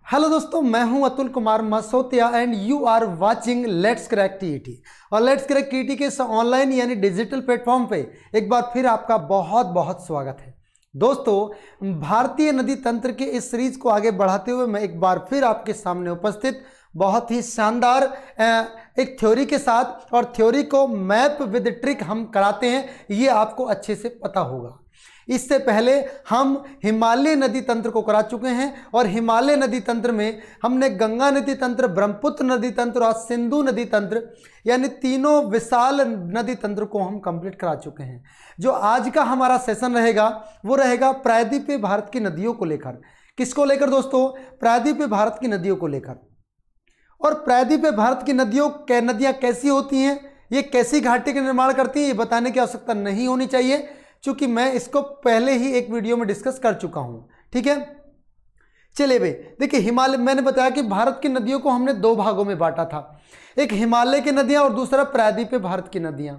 Hello दोस्तों, मैं हूं Atul Kumar Masotia and you are watching let's crack TET. और लेट्स क्रैक टीईटी के इस ऑनलाइन यानी डिजिटल प्लेटफॉर्म पे एक बार फिर आपका बहुत बहुत स्वागत है। दोस्तों, भारतीय नदी तंत्र के इस सीरीज को आगे बढ़ाते हुए मैं एक बार फिर आपके सामने उपस्थित बहुत ही शानदार एक थ्योरी के साथ, और थ्योरी को मैप विद ट्रिक हम कराते हैं, ये आपको अच्छे से पता होगा। इससे पहले हम हिमालय नदी तंत्र को करा चुके हैं और हिमालय नदी तंत्र में हमने गंगा नदी तंत्र, ब्रह्मपुत्र नदी तंत्र और सिंधु नदी तंत्र यानी तीनों विशाल नदी तंत्र को हम कंप्लीट करा चुके हैं। जो आज का हमारा सेशन रहेगा वो रहेगा प्रायद्वीपीय भारत की नदियों को लेकर। किसको लेकर दोस्तों? प्रायद्वीपीय भारत की नदियों को लेकर। और प्रायद्वीपीय भारत की नदियां कैसी होती हैं, ये कैसी घाटी का निर्माण करती हैं, ये बताने की आवश्यकता नहीं होनी चाहिए, क्योंकि मैं इसको पहले ही एक वीडियो में डिस्कस कर चुका हूं। ठीक है, चलिए भाई देखिए, हिमालय, मैंने बताया कि भारत की नदियों को हमने दो भागों में बांटा था, एक हिमालय की नदियां और दूसरा प्रायद्वीपीय भारत की नदियां।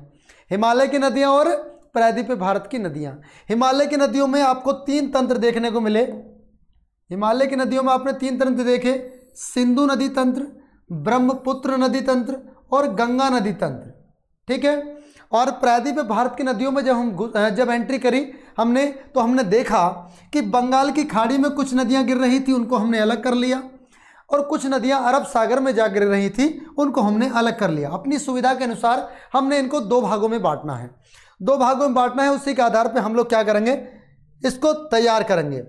हिमालय की नदियां और प्रायद्वीपीय भारत की नदियां। हिमालय की नदियों में आपको तीन तंत्र देखने को मिले। हिमालय की नदियों में आपने तीन तंत्र देखे, सिंधु नदी तंत्र, ब्रह्मपुत्र नदी तंत्र और गंगा नदी तंत्र। ठीक है, और प्रायद्वीपीय भारत की नदियों में जब एंट्री करी हमने, तो हमने देखा कि बंगाल की खाड़ी में कुछ नदियां गिर रही थी, उनको हमने अलग कर लिया, और कुछ नदियां अरब सागर में जा गिर रही थी, उनको हमने अलग कर लिया। अपनी सुविधा के अनुसार हमने इनको दो भागों में बांटना है, दो भागों में बांटना है। उसी के आधार पर हम लोग क्या करेंगे, इसको तैयार करेंगे।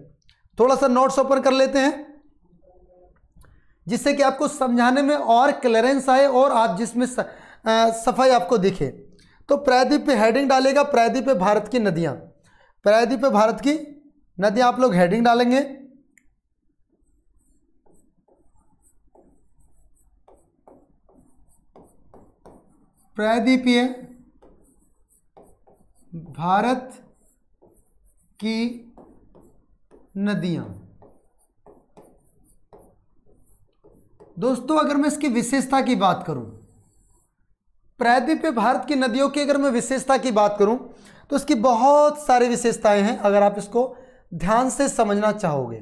थोड़ा सा नोट्स ओपन कर लेते हैं जिससे कि आपको समझाने में और क्लियरेंस आए और आप जिसमें सफाई आपको दिखे। तो प्रायद्वीप पे हेडिंग डालेगा प्रायद्वीपीय भारत की नदियां। प्रायद्वीपीय भारत की नदियां आप लोग हेडिंग डालेंगे। प्रायद्वीपीय भारत की नदियां। दोस्तों, अगर मैं इसकी विशेषता की बात करूं, प्रायद्वीपीय भारत की नदियों की अगर मैं विशेषता की बात करूं तो इसकी बहुत सारी विशेषताएं हैं, अगर आप इसको ध्यान से समझना चाहोगे।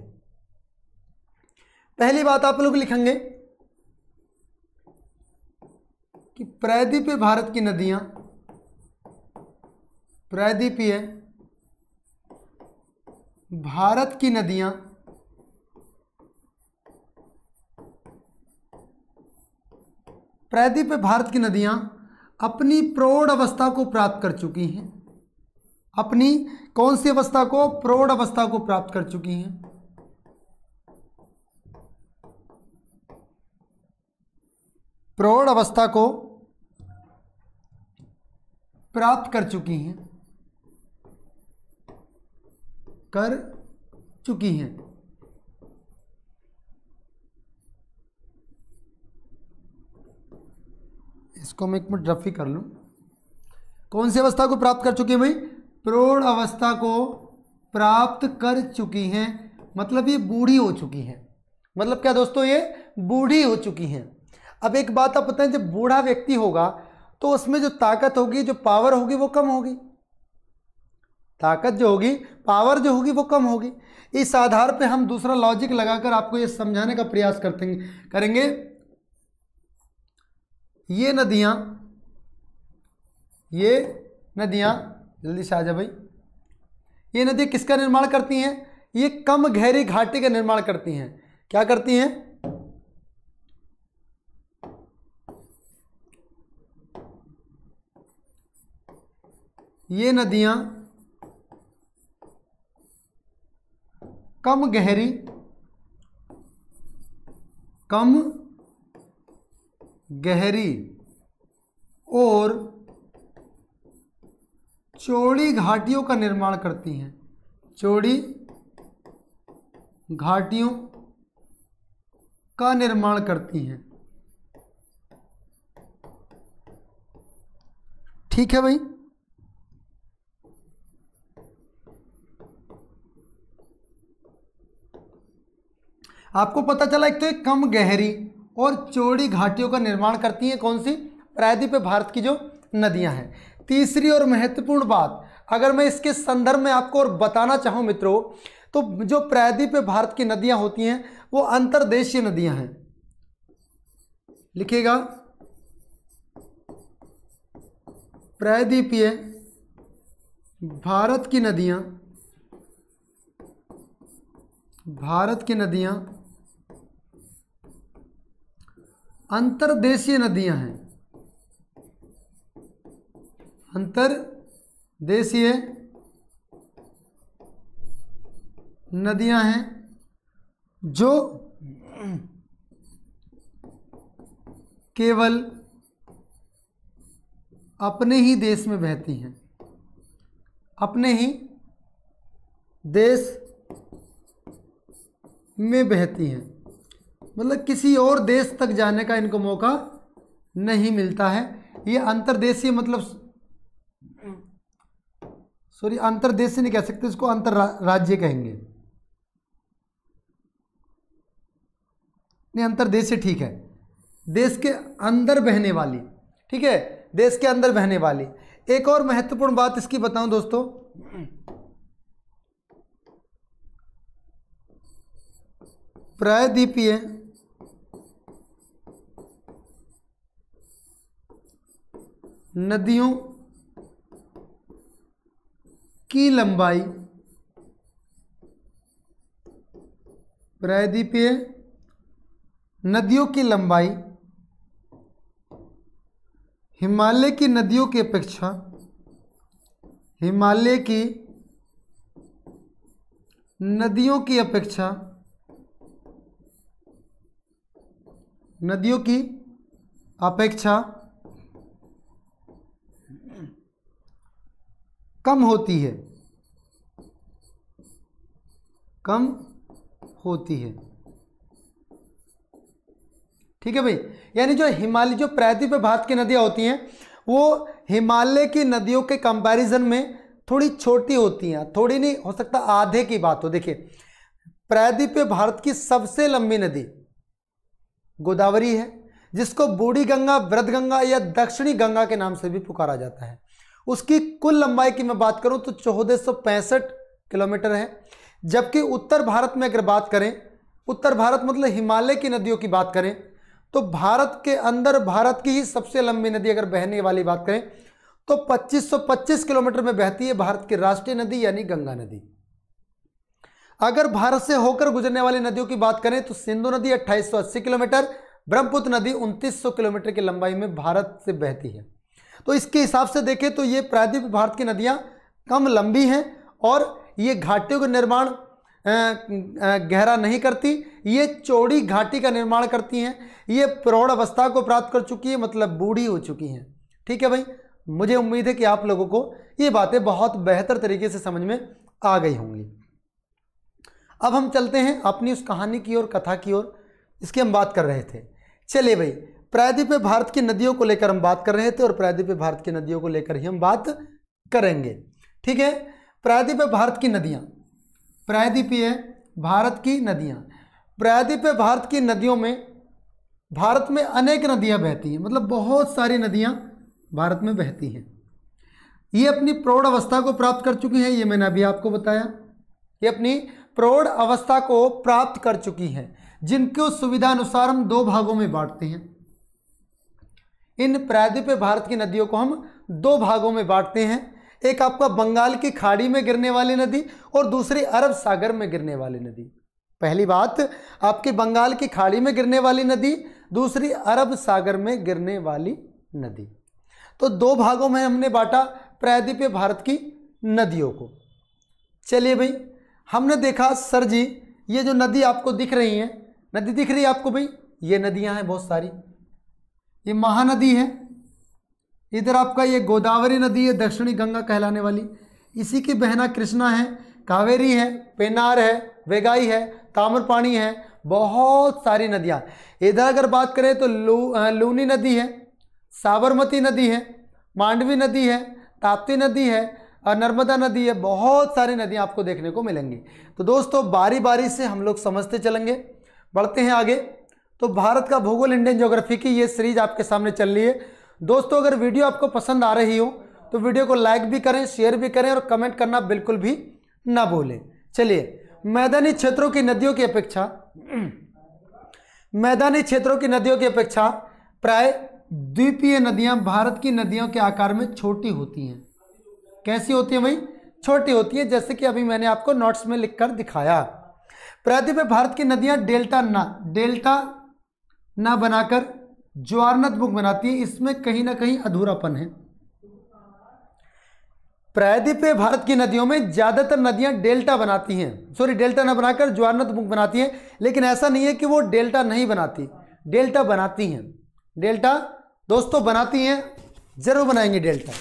पहली बात आप लोग लिखेंगे कि प्रायद्वीपीय भारत की नदियां, प्रायद्वीपीय भारत की नदियां प्रायद्वीपीय भारत की नदियां अपनी प्रौढ़ अवस्था को प्राप्त कर चुकी हैं। अपनी कौन सी अवस्था को? प्रौढ़ अवस्था को प्राप्त कर चुकी हैं। प्रौढ़ अवस्था को प्राप्त कर चुकी हैं, कर चुकी हैं। इसको मैं एक मिनट रफी कर लूं। कौन सी अवस्था को प्राप्त कर चुकी है भाई? प्रौढ़ अवस्था को प्राप्त कर चुकी हैं, मतलब ये बूढ़ी हो चुकी हैं। मतलब क्या दोस्तों? ये बूढ़ी हो चुकी हैं। अब एक बात आप बताएं, जब बूढ़ा व्यक्ति होगा तो उसमें जो ताकत होगी, जो पावर होगी, वो कम होगी। ताकत जो होगी, पावर जो होगी, वो कम होगी। इस आधार पे हम दूसरा लॉजिक लगाकर आपको ये समझाने का प्रयास करेंगे। ये नदियां जल्दी से आ जा भाई। ये नदियां किसका निर्माण करती हैं? ये कम गहरी घाटी का निर्माण करती हैं। क्या करती हैं? ये नदियां कम गहरी और चौड़ी घाटियों का निर्माण करती हैं। चौड़ी घाटियों का निर्माण करती हैं। ठीक है भाई। आपको पता चला, एक तो एक कम गहरी और चौड़ी घाटियों का निर्माण करती हैं। कौन सी? प्रायद्वीपीय भारत की जो नदियां हैं। तीसरी और महत्वपूर्ण बात, अगर मैं इसके संदर्भ में आपको और बताना चाहूं मित्रों, तो जो प्रायद्वीपीय भारत की नदियां होती हैं वो अंतर्देशीय नदियां हैं। लिखिएगा, प्रायद्वीपीय भारत की नदियां, भारत की नदियां अंतर्देशीय नदियां हैं, अंतर्देशीय नदियां हैं जो केवल अपने ही देश में बहती हैं, अपने ही देश में बहती हैं, मतलब किसी और देश तक जाने का इनको मौका नहीं मिलता है। ये अंतर्देशीय मतलब सॉरी अंतर्देशीय नहीं कह सकते, इसको अंतरराज्य कहेंगे। नहीं, अंतर्देशीय ठीक है, देश के अंदर बहने वाली, ठीक है, देश के अंदर बहने वाली। एक और महत्वपूर्ण बात इसकी बताऊं दोस्तों, प्रायद्वीपीय नदियों की लंबाई, प्रायद्वीपीय नदियों की लंबाई हिमालय की नदियों की अपेक्षा, हिमालय की नदियों की अपेक्षा, नदियों की अपेक्षा कम होती है, कम होती है। ठीक है भाई, यानी जो हिमालय, जो प्रायद्वीपीय भारत की नदियां होती हैं वो हिमालय की नदियों के कंपैरिजन में थोड़ी छोटी होती हैं, थोड़ी नहीं, हो सकता आधे की बात हो। देखिए, प्रायद्वीपीय भारत की सबसे लंबी नदी गोदावरी है, जिसको बूढ़ी गंगा, वृद्ध गंगा या दक्षिणी गंगा के नाम से भी पुकारा जाता है। उसकी कुल लंबाई की मैं बात करूं तो 1465 किलोमीटर है। जबकि उत्तर भारत में अगर बात करें, उत्तर भारत मतलब हिमालय की नदियों की बात करें, तो भारत के अंदर भारत की ही सबसे लंबी नदी अगर बहने वाली बात करें तो 2525 किलोमीटर में बहती है भारत की राष्ट्रीय नदी यानी गंगा नदी। अगर भारत से होकर गुजरने वाली नदियों की बात करें तो सिंधु नदी 2880 किलोमीटर, ब्रह्मपुत्र नदी 2900 किलोमीटर की लंबाई में भारत से बहती है। तो इसके हिसाब से देखें तो ये प्रायद्वीपीय भारत की नदियां कम लंबी हैं और ये घाटियों का निर्माण गहरा नहीं करती, ये चौड़ी घाटी का निर्माण करती हैं। ये प्रौढ़ अवस्था को प्राप्त कर चुकी है, मतलब बूढ़ी हो चुकी हैं। ठीक है भाई, मुझे उम्मीद है कि आप लोगों को ये बातें बहुत बेहतर तरीके से समझ में आ गई होंगी। अब हम चलते हैं अपनी उस कहानी की ओर, कथा की ओर, इसकी हम बात कर रहे थे। चलिए भाई, प्रायद्वीपीय भारत की नदियों को लेकर हम बात कर रहे थे और प्रायद्वीपीय भारत की नदियों को लेकर ही हम बात करेंगे। ठीक है, प्रायद्वीपीय भारत की नदियां, प्रायद्वीपीय भारत की नदियां, प्रायद्वीपीय भारत की नदियों में भारत में अनेक नदियां बहती हैं, मतलब बहुत सारी नदियां भारत में बहती हैं। ये अपनी प्रौढ़ अवस्था को प्राप्त कर चुकी हैं, ये मैंने अभी आपको बताया। ये अपनी प्रौढ़ अवस्था को प्राप्त कर चुकी हैं, जिनको सुविधा अनुसार हम दो भागों में बांटते हैं। इन प्रायद्वीपीय भारत की नदियों को हम दो भागों में बांटते हैं। एक आपका बंगाल की खाड़ी में गिरने वाली नदी और दूसरी अरब सागर में गिरने वाली नदी। पहली बात आपकी बंगाल की खाड़ी में गिरने वाली नदी, दूसरी अरब सागर में गिरने वाली नदी। तो दो भागों में हमने बांटा प्रायद्वीपीय भारत की नदियों को। चलिए भाई, हमने देखा सर जी ये जो नदी आपको दिख रही है, नदी दिख रही है आपको भाई, ये नदियां हैं बहुत सारी। ये महानदी है, इधर आपका ये गोदावरी नदी है दक्षिणी गंगा कहलाने वाली, इसी की बहना कृष्णा है, कावेरी है, पेनार है, वेगाई है, ताम्रपाणी है, बहुत सारी नदियाँ। इधर अगर बात करें तो लूनी नदी है, साबरमती नदी है, मांडवी नदी है, ताप्ती नदी है और नर्मदा नदी है। बहुत सारी नदियाँ आपको देखने को मिलेंगी। तो दोस्तों बारी बारी से हम लोग समझते चलेंगे, बढ़ते हैं आगे। तो भारत का भूगोल इंडियन ज्योग्राफी की ये सीरीज आपके सामने चल रही है। दोस्तों अगर वीडियो आपको पसंद आ रही हो तो वीडियो को लाइक भी करें, शेयर भी करें और कमेंट करना बिल्कुल भी ना भूलें। चलिए मैदानी क्षेत्रों की नदियों की अपेक्षा प्राय द्वीपीय नदियां भारत की नदियों के आकार में छोटी होती हैं। कैसी होती हैं भाई? छोटी होती है, जैसे कि अभी मैंने आपको नोट्स में लिखकर दिखाया। प्रायद्वीपीय भारत की नदियां डेल्टा ना बनाकर ज्वारनदमुख बनाती है। इसमें कहीं ना कहीं अधूरापन है। प्रायद्वीपीय भारत की नदियों में ज्यादातर नदियां डेल्टा ना बनाकर ज्वारनदमुख बनाती हैं, लेकिन ऐसा नहीं है कि वो डेल्टा नहीं बनाती, डेल्टा बनाती हैं। डेल्टा दोस्तों बनाती हैं, जरूर बनाएंगे डेल्टा।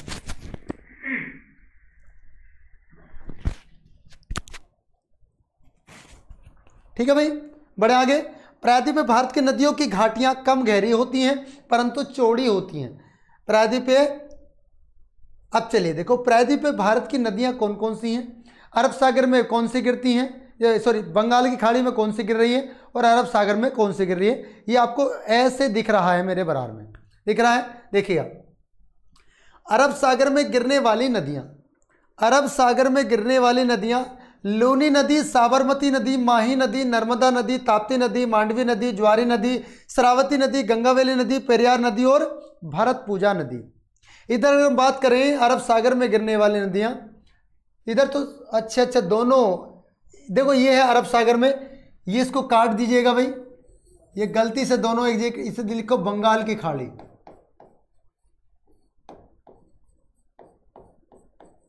ठीक है भाई, बड़े आगे। प्रायद्वीपीय भारत की नदियों की घाटियां कम गहरी होती हैं परंतु चौड़ी होती हैं। प्रायद्वीपीय, अब चलिए देखो, प्रायद्वीपीय भारत की नदियां कौन कौन सी हैं? अरब सागर में कौन सी गिरती हैं, सॉरी बंगाल की खाड़ी में कौन सी गिर रही है और अरब सागर में कौन सी गिर रही है। ये आपको ऐसे दिख रहा है, मेरे बराबर में दिख रहा है, देखिएगा। अरब सागर में गिरने वाली नदियां लूनी नदी, साबरमती नदी, माही नदी, नर्मदा नदी, ताप्ती नदी, मांडवी नदी, ज्वारी नदी, श्रावती नदी, गंगावेली नदी, पेरियार नदी और भरतपूजा नदी। इधर अगर हम बात करें अरब सागर में गिरने वाली नदियां, इधर तो अच्छा दोनों देखो, ये है अरब सागर में, ये इसको काट दीजिएगा भाई, ये गलती से दोनों एक जगह, इसे लिखो बंगाल की खाड़ी।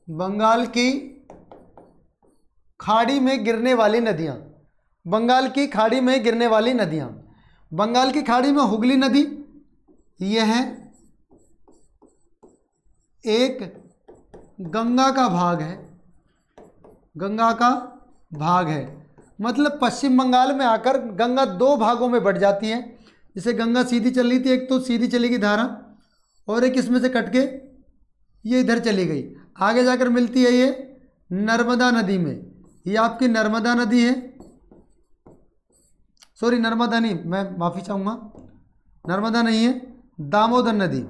बंगाल की खाड़ी में गिरने वाली नदियां, बंगाल की खाड़ी में गिरने वाली नदियां, बंगाल की खाड़ी में हुगली नदी, यह है एक गंगा का भाग है, गंगा का भाग है। मतलब पश्चिम बंगाल में आकर गंगा दो भागों में बढ़ जाती है। जैसे गंगा सीधी चल रही थी, एक तो सीधी चलेगी धारा और एक इसमें से कट के ये इधर चली गई, आगे जाकर मिलती है ये नर्मदा नदी में। ये आपकी नर्मदा नदी है, सॉरी नर्मदा नहीं, मैं माफ़ी चाहूँगा, नर्मदा नहीं है, दामोदर नदी,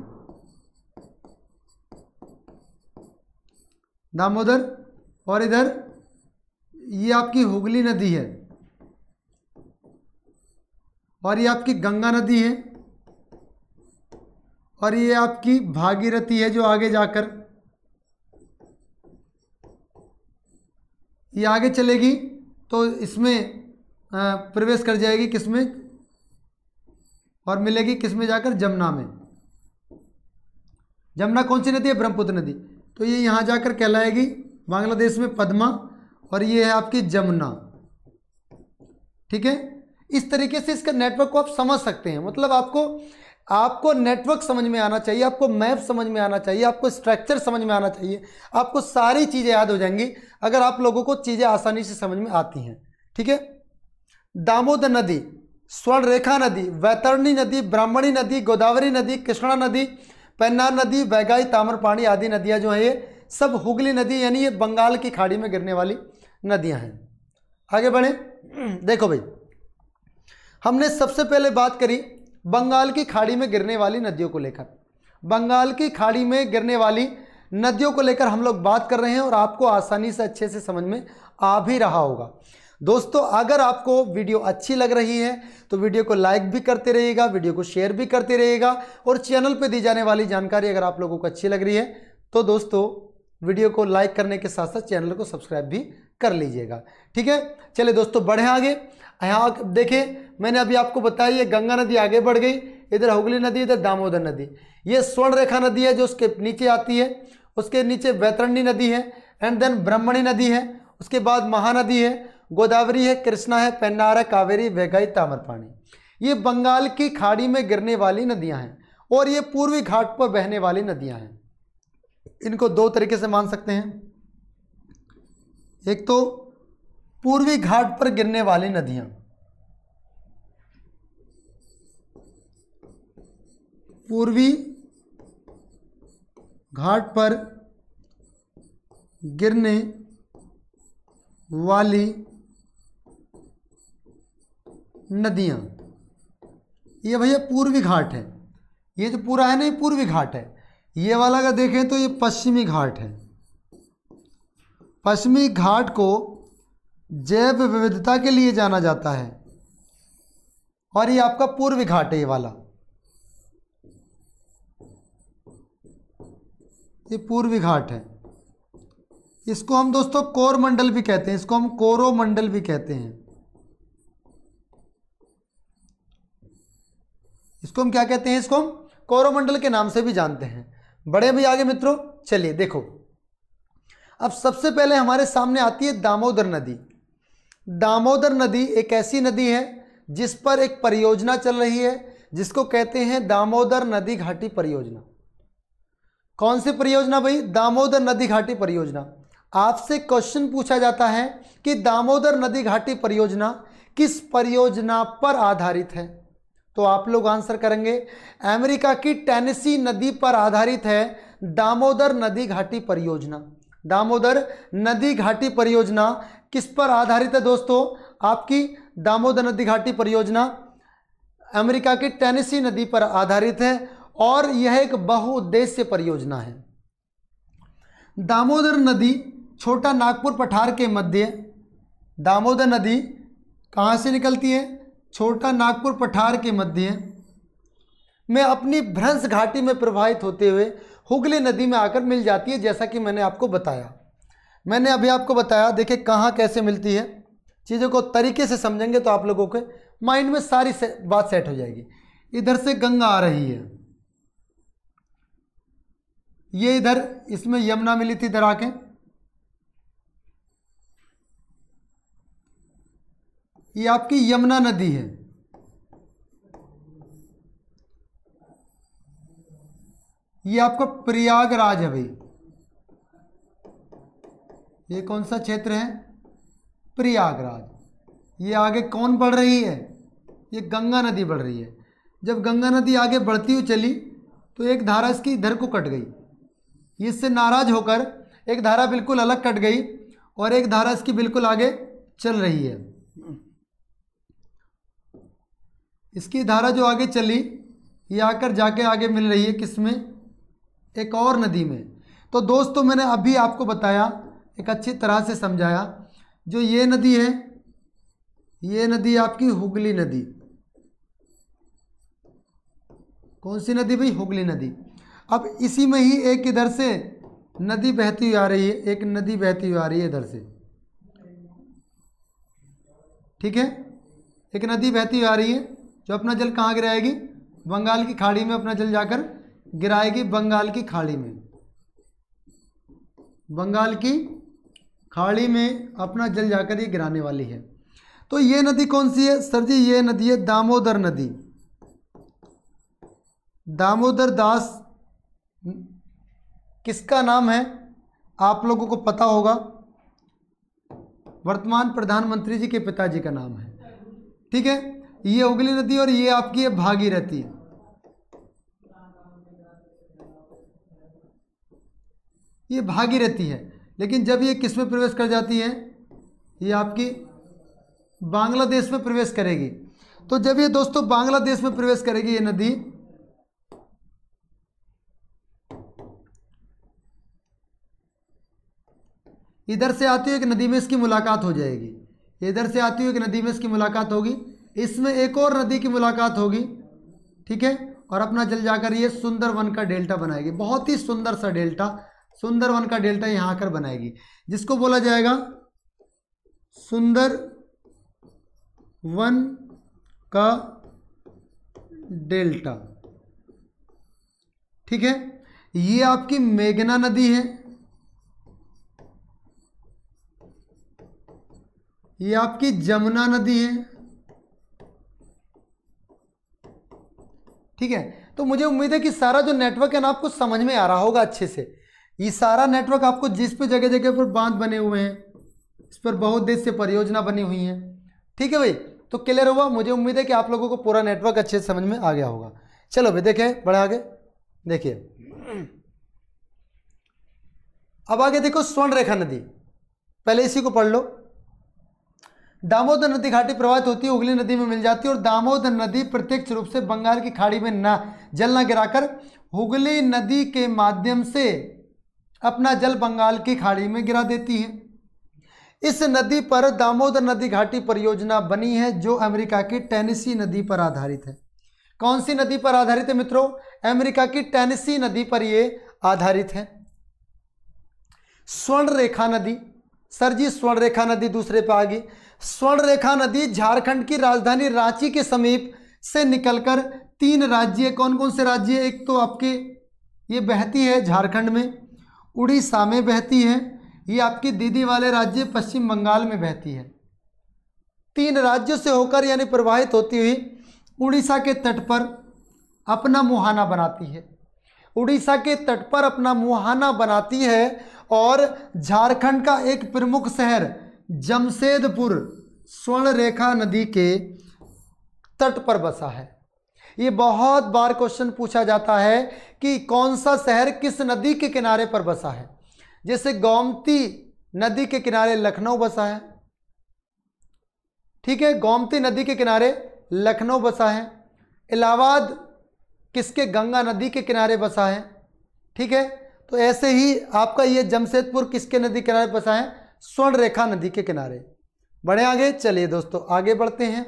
दामोदर। और इधर ये आपकी हुगली नदी है और ये आपकी गंगा नदी है और ये आपकी भागीरथी है जो आगे जाकर ये आगे चलेगी तो इसमें प्रवेश कर जाएगी, किसमें, और मिलेगी किसमें जाकर, जमुना में। जमुना कौन सी नदी है? ब्रह्मपुत्र नदी। तो ये यहाँ जाकर कहलाएगी बांग्लादेश में पद्मा और ये है आपकी जमुना। ठीक है, इस तरीके से इसका नेटवर्क को आप समझ सकते हैं। मतलब आपको नेटवर्क समझ में आना चाहिए, आपको मैप समझ में आना चाहिए, आपको स्ट्रक्चर समझ में आना चाहिए, आपको सारी चीज़ें याद हो जाएंगी अगर आप लोगों को चीज़ें आसानी से समझ में आती हैं। ठीक है, दामोदर नदी, स्वर्णरेखा नदी, वैतरणी नदी, ब्राह्मणी नदी, गोदावरी नदी, कृष्णा नदी, पेन्नार नदी, वैगाई, ताम्रपाणी आदि नदियां जो है ये सब हुगली नदी यानी ये बंगाल की खाड़ी में गिरने वाली नदियां हैं। आगे बढ़े, देखो भाई, हमने सबसे पहले बात करी बंगाल की खाड़ी में गिरने वाली नदियों को लेकर। बंगाल की खाड़ी में गिरने वाली नदियों को लेकर हम लोग बात कर रहे हैं और आपको आसानी से अच्छे से समझ में आ भी रहा होगा। दोस्तों अगर आपको वीडियो अच्छी लग रही है तो वीडियो को लाइक भी करते रहिएगा, वीडियो को शेयर भी करते रहिएगा और चैनल पे दी जाने वाली जानकारी अगर आप लोगों को अच्छी लग रही है तो दोस्तों वीडियो को लाइक करने के साथ साथ चैनल को सब्सक्राइब भी कर लीजिएगा। ठीक है, चलिए दोस्तों बढ़े आगे। यहाँ देखिए मैंने अभी आपको बताया ये गंगा नदी आगे बढ़ गई, इधर हुगली नदी, इधर दामोदर नदी, ये स्वर्ण रेखा नदी है जो उसके नीचे आती है, उसके नीचे वैतरणी नदी है एंड देन ब्राह्मणी नदी है, उसके बाद महानदी है, गोदावरी है, कृष्णा है, पेन्नार है, कावेरी, वैगाई, ताम्रपाणी। ये बंगाल की खाड़ी में गिरने वाली नदियां हैं और ये पूर्वी घाट पर बहने वाली नदियां हैं। इनको दो तरीके से मान सकते हैं, एक तो पूर्वी घाट पर गिरने वाली नदियां, पूर्वी घाट पर गिरने वाली नदियां, ये भैया पूर्वी घाट है, ये जो पूरा है ना ये पूर्वी घाट है। ये वाला अगर देखें तो ये पश्चिमी घाट है। पश्चिमी घाट को जैव विविधता के लिए जाना जाता है। और ये आपका पूर्वी घाट है, ये वाला, ये पूर्वी घाट है। इसको हम दोस्तों कोरमंडल भी कहते हैं, इसको हम कोरोमंडल भी कहते हैं। इसको हम क्या कहते हैं? इसको हम कोरोमंडल के नाम से भी जानते हैं। बड़े भी आगे मित्रों, चलिए देखो, अब सबसे पहले हमारे सामने आती है दामोदर नदी। दामोदर नदी एक ऐसी नदी है जिस पर एक परियोजना चल रही है, जिसको कहते हैं दामोदर नदी घाटी परियोजना। कौन सी परियोजना भाई? दामोदर नदी घाटी परियोजना। आपसे क्वेश्चन पूछा जाता है कि दामोदर नदी घाटी परियोजना किस परियोजना पर आधारित है, तो आप लोग आंसर करेंगे अमेरिका की टेनेसी नदी पर आधारित है दामोदर नदी घाटी परियोजना। दामोदर नदी घाटी परियोजना किस पर आधारित है दोस्तों? आपकी दामोदर नदी घाटी परियोजना अमेरिका की टेनेसी नदी पर आधारित है और यह एक बहुउद्देश्य परियोजना है। दामोदर नदी छोटा नागपुर पठार के मध्य, दामोदर नदी कहाँ से निकलती है? छोटा नागपुर पठार के मध्य में अपनी भ्रंश घाटी में प्रवाहित होते हुए हुगली नदी में आकर मिल जाती है, जैसा कि मैंने आपको बताया। मैंने अभी आपको बताया, देखिए कहाँ कैसे मिलती है। चीज़ों को तरीके से समझेंगे तो आप लोगों के माइंड में सारी बात सेट हो जाएगी। इधर से गंगा आ रही है, ये इधर इसमें यमुना मिली थी इधर आके, ये आपकी यमुना नदी है। ये आपका प्रयागराज है भाई, ये कौन सा क्षेत्र है? प्रयागराज। ये आगे कौन बढ़ रही है? ये गंगा नदी बढ़ रही है। जब गंगा नदी आगे बढ़ती हुई चली तो एक धारा इसकी इधर को कट गई, इससे नाराज होकर एक धारा बिल्कुल अलग कट गई और एक धारा इसकी बिल्कुल आगे चल रही है। इसकी धारा जो आगे चली ये आकर जाके आगे मिल रही है किसमें? एक और नदी में। तो दोस्तों मैंने अभी आपको बताया, एक अच्छी तरह से समझाया, जो ये नदी है, ये नदी आपकी हुगली नदी। कौन सी नदी भाई? हुगली नदी। अब इसी में ही एक इधर से नदी बहती हुई आ रही है, एक नदी बहती हुई आ रही है इधर से, ठीक है। एक नदी बहती हुई आ रही है जो अपना जल कहाँ गिराएगी? बंगाल की खाड़ी में अपना जल जाकर गिराएगी, बंगाल की खाड़ी में। बंगाल की खाड़ी में अपना जल जाकर ये गिराने वाली है। तो ये नदी कौन सी है सर जी? ये नदी है दामोदर नदी। दामोदर दास किसका नाम है? आप लोगों को पता होगा, वर्तमान प्रधानमंत्री जी के पिताजी का नाम है, ठीक है। ये हुगली नदी और ये आपकी है भागीरथी। ये भागीरथी है, लेकिन जब ये किस में प्रवेश कर जाती है? ये आपकी बांग्लादेश में प्रवेश करेगी। तो जब ये दोस्तों बांग्लादेश में प्रवेश करेगी ये नदी, इधर से आती हुई एक नदी में इसकी मुलाकात हो जाएगी, इधर से आती हुई एक नदी में इसकी मुलाकात होगी, इसमें एक और नदी की मुलाकात होगी, ठीक है। और अपना जल जाकर ये सुंदरवन का डेल्टा बनाएगी, बहुत ही सुंदर सा डेल्टा, सुंदरवन का डेल्टा यहाँ आकर बनाएगी, जिसको बोला जाएगा सुंदर वन का डेल्टा, ठीक है। ये आपकी मेघना नदी है, ये आपकी जमुना नदी है, ठीक है। तो मुझे उम्मीद है कि सारा जो नेटवर्क है ना आपको समझ में आ रहा होगा अच्छे से। ये सारा नेटवर्क आपको जिस पे जगह जगह पर बांध बने हुए हैं, इस पर बहुउद्देश्य परियोजना बनी हुई है, ठीक है भाई। तो क्लियर हुआ? मुझे उम्मीद है कि आप लोगों को पूरा नेटवर्क अच्छे से समझ में आ गया होगा। चलो भाई देखें, बड़े आगे देखिए। अब आगे देखो स्वर्ण रेखा नदी, पहले इसी को पढ़ लो। दामोदर नदी घाटी प्रवाहित होती है, हुगली नदी में मिल जाती है और दामोदर नदी प्रत्यक्ष रूप से बंगाल की खाड़ी में जल न गिराकर हुगली नदी के माध्यम से अपना जल बंगाल की खाड़ी में गिरा देती है। इस नदी पर दामोदर नदी घाटी परियोजना बनी है जो अमेरिका की टेनेसी नदी पर आधारित है। कौन सी नदी पर आधारित है मित्रों? अमेरिका की टेनेसी नदी पर यह आधारित है। स्वर्ण रेखा नदी, सर जी स्वर्ण रेखा नदी दूसरे पे आ गई। स्वर्ण रेखा नदी झारखंड की राजधानी रांची के समीप से निकलकर 3 राज्य, कौन कौन से राज्य? एक तो आपके ये बहती है झारखंड में, उड़ीसा में बहती है, ये आपकी दीदी वाले राज्य पश्चिम बंगाल में बहती है। 3 राज्यों से होकर यानी प्रवाहित होती हुई उड़ीसा के तट पर अपना मुहाना बनाती है। उड़ीसा के तट पर अपना मुहाना बनाती है और झारखंड का एक प्रमुख शहर जमशेदपुर स्वर्ण रेखा नदी के तट पर बसा है। ये बहुत बार क्वेश्चन पूछा जाता है कि कौन सा शहर किस नदी के किनारे पर बसा है। जैसे गोमती नदी के किनारे लखनऊ बसा है, ठीक है, गोमती नदी के किनारे लखनऊ बसा है। इलाहाबाद किसके? गंगा नदी के किनारे बसा है, ठीक है। तो ऐसे ही आपका ये जमशेदपुर किसके नदी किनारे बसा है? स्वर्ण रेखा नदी के किनारे। बढ़े आगे, चलिए दोस्तों आगे बढ़ते हैं।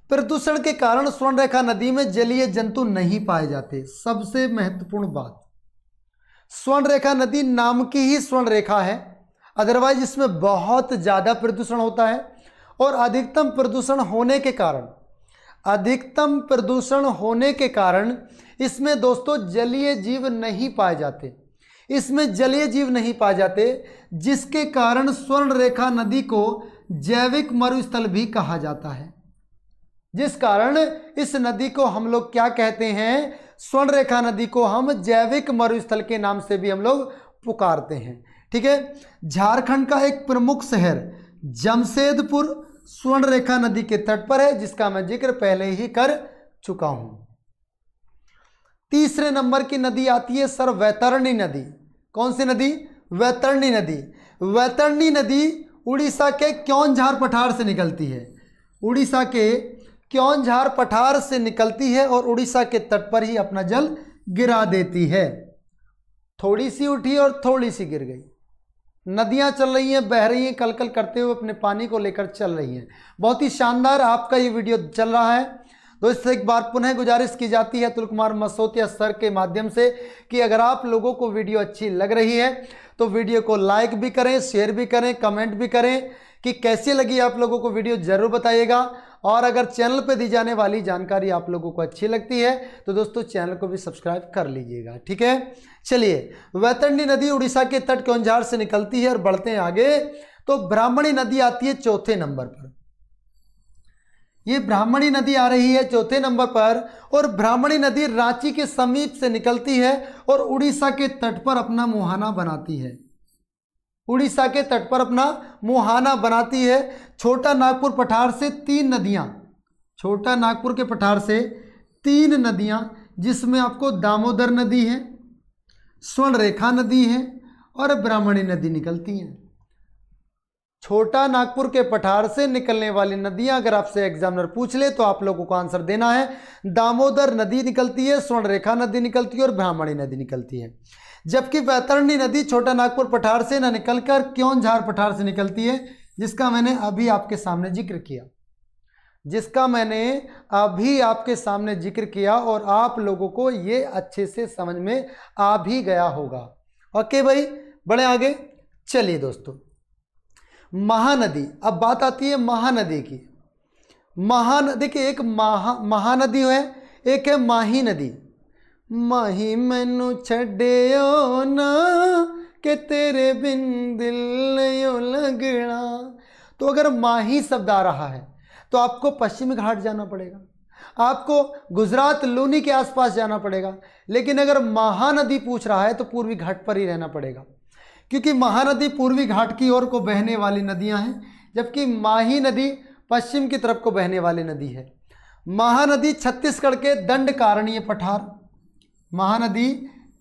प्रदूषण के कारण स्वर्ण रेखा नदी में जलीय जंतु नहीं पाए जाते। सबसे महत्वपूर्ण बात, स्वर्ण रेखा नदी नाम की ही स्वर्ण रेखा है, अदरवाइज इसमें बहुत ज़्यादा प्रदूषण होता है। और अधिकतम प्रदूषण होने के कारण इसमें दोस्तों जलीय जीव नहीं पाए जाते। इसमें जलीय जीव नहीं पाए जाते, जिसके कारण स्वर्ण रेखा नदी को जैविक मरुस्थल भी कहा जाता है। जिस कारण इस नदी को हम लोग क्या कहते हैं? स्वर्ण रेखा नदी को हम जैविक मरुस्थल के नाम से भी हम लोग पुकारते हैं, ठीक है। झारखंड का एक प्रमुख शहर जमशेदपुर स्वर्ण रेखा नदी के तट पर है, जिसका मैं जिक्र पहले ही कर चुका हूं। तीसरे नंबर की नदी आती है सर वैतरणी नदी। कौन सी नदी? वैतरणी नदी। वैतरणी नदी उड़ीसा के क्योंझार पठार से निकलती है। उड़ीसा के क्योंझार पठार से निकलती है और उड़ीसा के तट पर ही अपना जल गिरा देती है। थोड़ी सी उठी और थोड़ी सी गिर गई। नदियां चल रही हैं, बह रही हैं, कल कल करते हुए अपने पानी को लेकर चल रही हैं। बहुत ही शानदार आपका ये वीडियो चल रहा है दोस्तों। एक बार पुनः गुजारिश की जाती है अतुल कुमार मसौतिया सर के माध्यम से कि अगर आप लोगों को वीडियो अच्छी लग रही है तो वीडियो को लाइक भी करें, शेयर भी करें, कमेंट भी करें कि कैसी लगी आप लोगों को वीडियो जरूर बताइएगा। और अगर चैनल पे दी जाने वाली जानकारी आप लोगों को अच्छी लगती है तो दोस्तों चैनल को भी सब्सक्राइब कर लीजिएगा, ठीक है। चलिए, वैतरणी नदी उड़ीसा के तट क्योंझार से निकलती है और बढ़ते हैं आगे तो ब्राह्मणी नदी आती है चौथे नंबर पर। ये ब्राह्मणी नदी आ रही है चौथे नंबर पर और ब्राह्मणी नदी रांची के समीप से निकलती है और उड़ीसा के तट पर अपना मुहाना बनाती है। उड़ीसा के तट पर अपना मुहाना बनाती है। छोटा नागपुर पठार से 3 नदियां, छोटा नागपुर के पठार से 3 नदियां, जिसमें आपको दामोदर नदी है, स्वर्ण रेखा नदी है और ब्राह्मणी नदी निकलती हैं। छोटा नागपुर के पठार से निकलने वाली नदियां अगर आपसे एग्जामिनर पूछ ले तो आप लोगों को आंसर देना है दामोदर नदी निकलती है, स्वर्ण रेखा नदी निकलती है और ब्राह्मणी नदी निकलती है। जबकि वैतरणी नदी छोटा नागपुर पठार से न निकलकर क्योंझार पठार से निकलती है, जिसका मैंने अभी आपके सामने जिक्र किया और आप लोगों को ये अच्छे से समझ में आ भी गया होगा। ओके भाई, बढ़े आगे। चलिए दोस्तों, महानदी, अब बात आती है महानदी की। महानदी की एक महानदी है, एक है माही नदी। माही मैनू छड्डियो ना कि तेरे बिन दिल नहीं लगना। तो अगर माही शब्द आ रहा है तो आपको पश्चिमी घाट जाना पड़ेगा, आपको गुजरात लूनी के आसपास जाना पड़ेगा। लेकिन अगर महानदी पूछ रहा है तो पूर्वी घाट पर ही रहना पड़ेगा, क्योंकि महानदी पूर्वी घाट की ओर को बहने वाली नदियां हैं, जबकि माही नदी पश्चिम की तरफ को बहने वाली नदी है। महानदी छत्तीसगढ़ के दंडकारण्य पठार, महानदी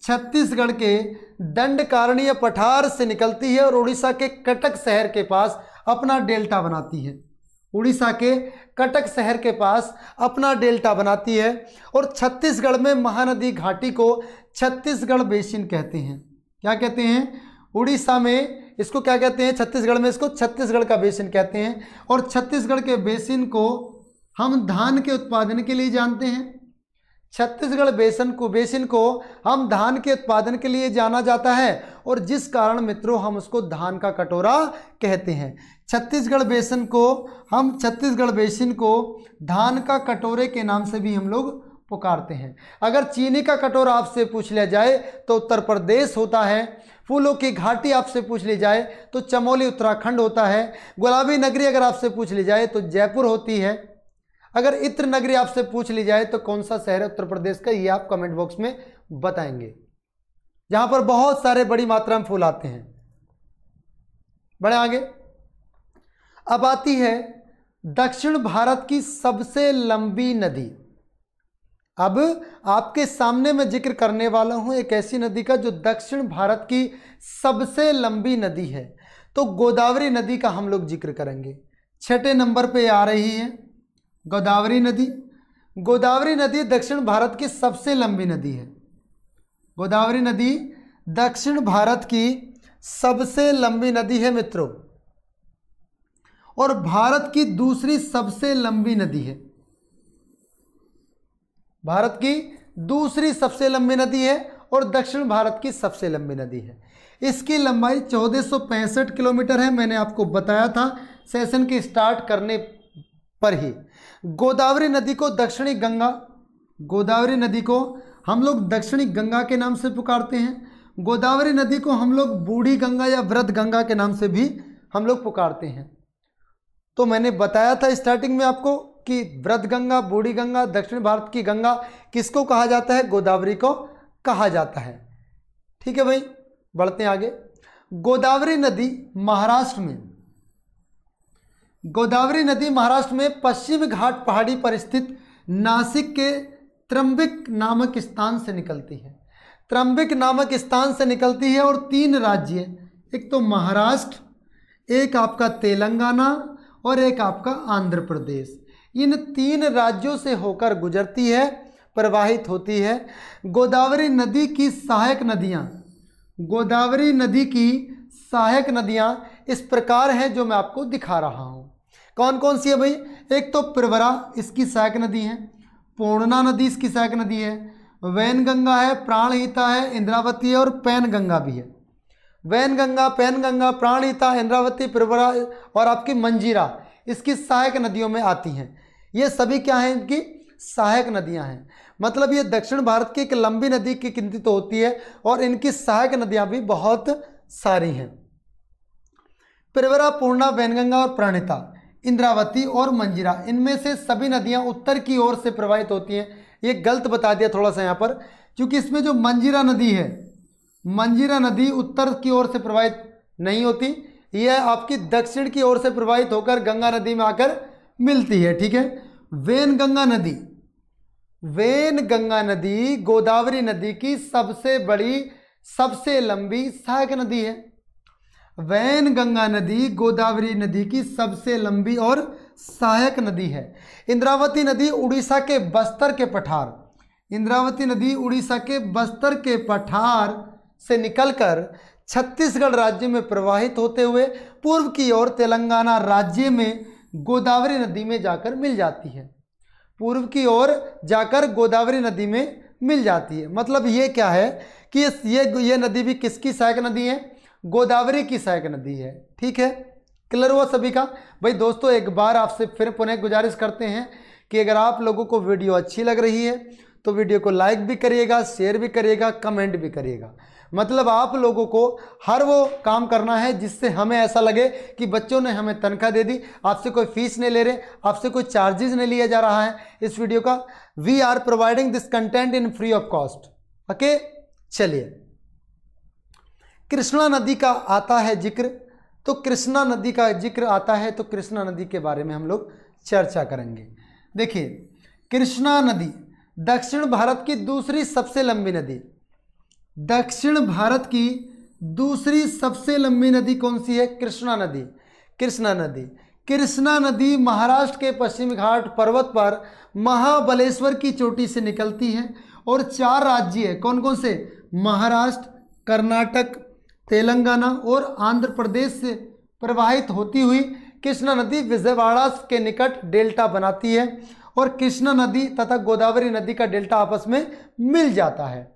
छत्तीसगढ़ के दंडकारण्य पठार से निकलती है और उड़ीसा के कटक शहर के पास अपना डेल्टा बनाती है। उड़ीसा के कटक शहर के पास अपना डेल्टा बनाती है और छत्तीसगढ़ में महानदी घाटी को छत्तीसगढ़ बेसिन कहते हैं। क्या कहते हैं? उड़ीसा में इसको क्या कहते हैं, छत्तीसगढ़ में इसको छत्तीसगढ़ का बेसिन कहते हैं। और छत्तीसगढ़ के बेसिन को हम धान के उत्पादन के लिए जानते हैं। छत्तीसगढ़ बेसिन को हम धान के उत्पादन के लिए जाना जाता है, और जिस कारण मित्रों हम उसको धान का कटोरा कहते हैं। छत्तीसगढ़ बेसिन को धान का कटोरे के नाम से भी हम लोग पुकारते हैं। अगर चीनी का कटोरा आपसे पूछ लिया जाए तो उत्तर प्रदेश होता है। फूलों की घाटी आपसे पूछ ली जाए तो चमोली उत्तराखंड होता है। गुलाबी नगरी अगर आपसे पूछ ली जाए तो जयपुर होती है। अगर इत्र नगरी आपसे पूछ ली जाए तो कौन सा शहर है उत्तर प्रदेश का, ये आप कमेंट बॉक्स में बताएंगे, जहां पर बहुत सारे बड़ी मात्रा में फूल आते हैं। बढ़े आगे। अब आती है दक्षिण भारत की सबसे लंबी नदी। अब आपके सामने मैं जिक्र करने वाला हूं एक ऐसी नदी का जो दक्षिण भारत की सबसे लंबी नदी है, तो गोदावरी नदी का हम लोग जिक्र करेंगे। 6 नंबर पे आ रही है गोदावरी नदी। गोदावरी नदी दक्षिण भारत की सबसे लंबी नदी है। गोदावरी नदी दक्षिण भारत की सबसे लंबी नदी है मित्रों, और भारत की दूसरी सबसे लंबी नदी है। भारत की दूसरी सबसे लंबी नदी है और दक्षिण भारत की सबसे लंबी नदी है। इसकी लंबाई 1465 किलोमीटर है। मैंने आपको बताया था सेशन के स्टार्ट करने पर ही। गोदावरी नदी को दक्षिणी गंगा, गोदावरी नदी को हम लोग दक्षिणी गंगा के नाम से पुकारते हैं। गोदावरी नदी को हम लोग बूढ़ी गंगा या वृद्ध गंगा के नाम से भी हम लोग पुकारते हैं। तो मैंने बताया था स्टार्टिंग में आपको कि वृद्ध गंगा, बूढ़ी गंगा, दक्षिण भारत की गंगा किसको कहा जाता है, गोदावरी को कहा जाता है। ठीक है भाई, बढ़ते हैं आगे। गोदावरी नदी महाराष्ट्र में, गोदावरी नदी महाराष्ट्र में पश्चिम घाट पहाड़ी पर स्थित नासिक के त्रंबिक नामक स्थान से निकलती है। त्रंबिक नामक स्थान से निकलती है और 3 राज्य, एक तो महाराष्ट्र, एक आपका तेलंगाना और एक आपका आंध्र प्रदेश, इन 3 राज्यों से होकर गुजरती है, प्रवाहित होती है। गोदावरी नदी की सहायक नदियाँ, गोदावरी नदी की सहायक नदियाँ इस प्रकार हैं जो मैं आपको दिखा रहा हूँ। कौन कौन सी है भाई, एक तो प्रवरा इसकी सहायक नदी है, पूर्णा नदी इसकी सहायक नदी है, वैनगंगा है, प्राणहिता है, इंद्रावती है और पैनगंगा भी है। वैनगंगा, पैनगंगा, प्राणहिता, इंद्रावती, प्रवरा और आपकी मंजीरा इसकी सहायक नदियों में आती हैं। ये सभी क्या हैं, इनकी सहायक नदियां हैं। मतलब ये दक्षिण भारत की एक लंबी नदी की गिनती तो होती है और इनकी सहायक नदियां भी बहुत सारी हैं। प्रवरा, पूर्णा, वैनगंगा और प्राणहिता, इंद्रावती और मंजीरा, इनमें से सभी नदियां उत्तर की ओर से प्रवाहित होती हैं। ये गलत बता दिया थोड़ा सा यहाँ पर, क्योंकि इसमें जो मंजीरा नदी है, मंजीरा नदी उत्तर की ओर से प्रवाहित नहीं होती, यह आपकी दक्षिण की ओर से प्रवाहित होकर गंगा नदी में आकर मिलती है। ठीक है। वैनगंगा नदी, वैनगंगा नदी गोदावरी नदी की सबसे बड़ी, सबसे लंबी सहायक नदी है। वैनगंगा नदी गोदावरी नदी की सबसे लंबी और सहायक नदी है। इंद्रावती नदी उड़ीसा के बस्तर के पठार, इंद्रावती नदी उड़ीसा के बस्तर के पठार से निकलकर छत्तीसगढ़ राज्य में प्रवाहित होते हुए पूर्व की ओर तेलंगाना राज्य में गोदावरी नदी में जाकर मिल जाती है। पूर्व की ओर जाकर गोदावरी नदी में मिल जाती है। मतलब ये क्या है कि ये नदी भी किसकी सहायक नदी है, गोदावरी की सहायक नदी है। ठीक है, क्लियर हुआ सभी का। भाई दोस्तों, एक बार आपसे फिर पुनः गुजारिश करते हैं कि अगर आप लोगों को वीडियो अच्छी लग रही है तो वीडियो को लाइक भी करिएगा, शेयर भी करिएगा, कमेंट भी करिएगा। मतलब आप लोगों को हर वो काम करना है जिससे हमें ऐसा लगे कि बच्चों ने हमें तनख्वाह दे दी, आपसे कोई फीस नहीं ले रहे, आपसे कोई चार्जेस नहीं लिया जा रहा है इस वीडियो का। We are providing this content in free of cost. Okay, चलिए, कृष्णा नदी का आता है जिक्र, तो कृष्णा नदी का जिक्र आता है तो कृष्णा नदी के बारे में हम लोग चर्चा करेंगे। देखिए, कृष्णा नदी दक्षिण भारत की दूसरी सबसे लंबी नदी, दक्षिण भारत की दूसरी सबसे लंबी नदी कौन सी है, कृष्णा नदी। कृष्णा नदी, कृष्णा नदी महाराष्ट्र के पश्चिम घाट पर्वत पर महाबलेश्वर की चोटी से निकलती है और 4 राज्य है, कौन कौन से, महाराष्ट्र, कर्नाटक, तेलंगाना और आंध्र प्रदेश से प्रवाहित होती हुई कृष्णा नदी विजयवाड़ा के निकट डेल्टा बनाती है और कृष्णा नदी तथा गोदावरी नदी का डेल्टा आपस में मिल जाता है।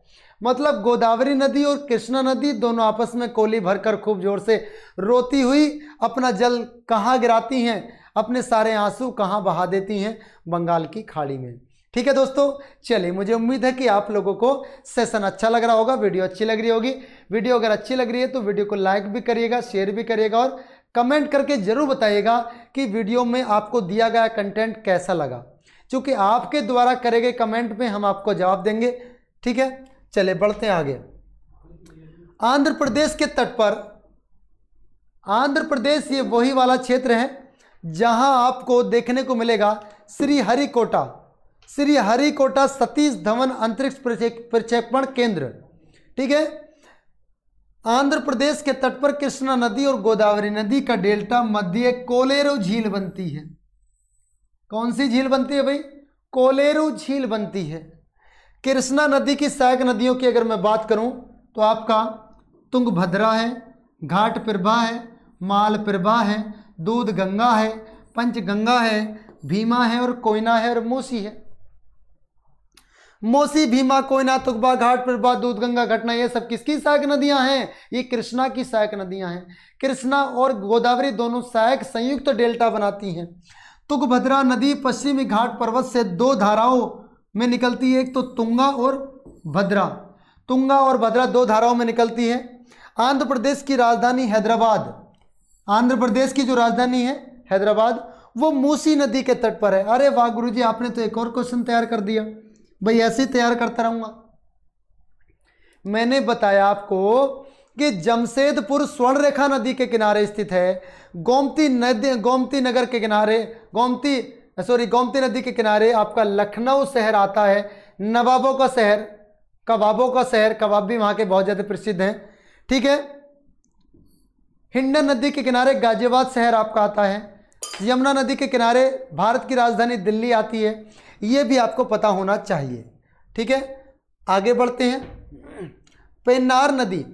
मतलब गोदावरी नदी और कृष्णा नदी दोनों आपस में कोली भरकर खूब जोर से रोती हुई अपना जल कहाँ गिराती हैं, अपने सारे आंसू कहाँ बहा देती हैं, बंगाल की खाड़ी में। ठीक है दोस्तों, चलिए मुझे उम्मीद है कि आप लोगों को सेशन अच्छा लग रहा होगा, वीडियो अच्छी लग रही होगी। वीडियो अगर अच्छी लग रही है तो वीडियो को लाइक भी करिएगा, शेयर भी करिएगा और कमेंट करके जरूर बताइएगा कि वीडियो में आपको दिया गया कंटेंट कैसा लगा, क्योंकि आपके द्वारा करे गए कमेंट में हम आपको जवाब देंगे। ठीक है, चलिए बढ़ते हैं आगे। आंध्र प्रदेश के तट पर, आंध्र प्रदेश ये वही वाला क्षेत्र है जहां आपको देखने को मिलेगा श्रीहरिकोटा सतीश धवन अंतरिक्ष प्रक्षेपण केंद्र। ठीक है, आंध्र प्रदेश के तट पर कृष्णा नदी और गोदावरी नदी का डेल्टा मध्य कोलेरू झील बनती है। कौन सी झील बनती है भाई? कोलेरू झील बनती है। कृष्णा नदी की सहायक नदियों की अगर मैं बात करूं तो आपका तुंगभद्रा है, घाट प्रभा है, माल प्रभा है, दूध गंगा है, पंचगंगा है, भीमा है और कोयना है और मोसी है। मोसी, भीमा, कोयना, तुगबा, घाट प्रभा, दूध गंगा, घटना, ये सब किसकी सहायक नदियां हैं? ये कृष्णा की सहायक नदियां हैं। कृष्णा और गोदावरी दोनों सहायक संयुक्त डेल्टा बनाती हैं। तुंगभद्रा नदी पश्चिमी घाट पर्वत से दो धाराओं में निकलती है, एक तो तुंगा और भद्रा। तुंगा और भद्रा दो धाराओं में निकलती है। आंध्र प्रदेश की राजधानी हैदराबाद, आंध्र प्रदेश की जो राजधानी है हैदराबाद, वो मूसी नदी के तट पर है। अरे वाह गुरुजी, आपने तो एक और क्वेश्चन तैयार कर दिया। भाई ऐसे ही तैयार करता रहूंगा। मैंने बताया आपको कि जमशेदपुर स्वर्णरेखा नदी के किनारे स्थित है। गोमती नगर के किनारे, गोमती नदी के किनारे आपका लखनऊ शहर आता है, नवाबों का शहर, कबाबों का शहर, कबाब भी वहां के बहुत ज्यादा प्रसिद्ध हैं। ठीक है, हिंडन नदी के किनारे गाजियाबाद शहर आपका आता है। यमुना नदी के किनारे भारत की राजधानी दिल्ली आती है। ये भी आपको पता होना चाहिए। ठीक है, आगे बढ़ते हैं। पेन्नार नदी,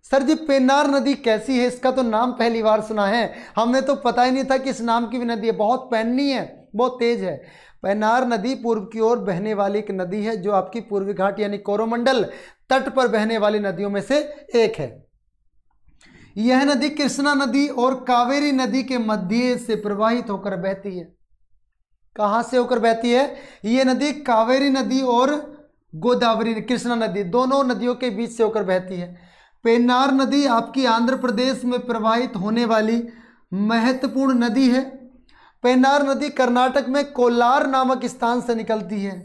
सर जी पेन्नार नदी कैसी है? इसका तो नाम पहली बार सुना है, हमने तो पता ही नहीं था कि इस नाम की भी नदी है। बहुत पैनी है, बहुत तेज है। पेन्नार नदी पूर्व की ओर बहने वाली एक नदी है जो आपकी पूर्वी घाट यानी कोरोमंडल तट पर बहने वाली नदियों में से एक है। यह नदी कृष्णा नदी और कावेरी नदी के मध्य से प्रवाहित होकर बहती है। कहां से होकर बहती है? यह नदी कावेरी नदी और गोदावरी, कृष्णा नदी, दोनों नदियों के बीच से होकर बहती है। पेन्नार नदी आपकी आंध्र प्रदेश में प्रवाहित होने वाली महत्वपूर्ण नदी है। पेन्नार नदी कर्नाटक में कोलार नामक स्थान से निकलती है।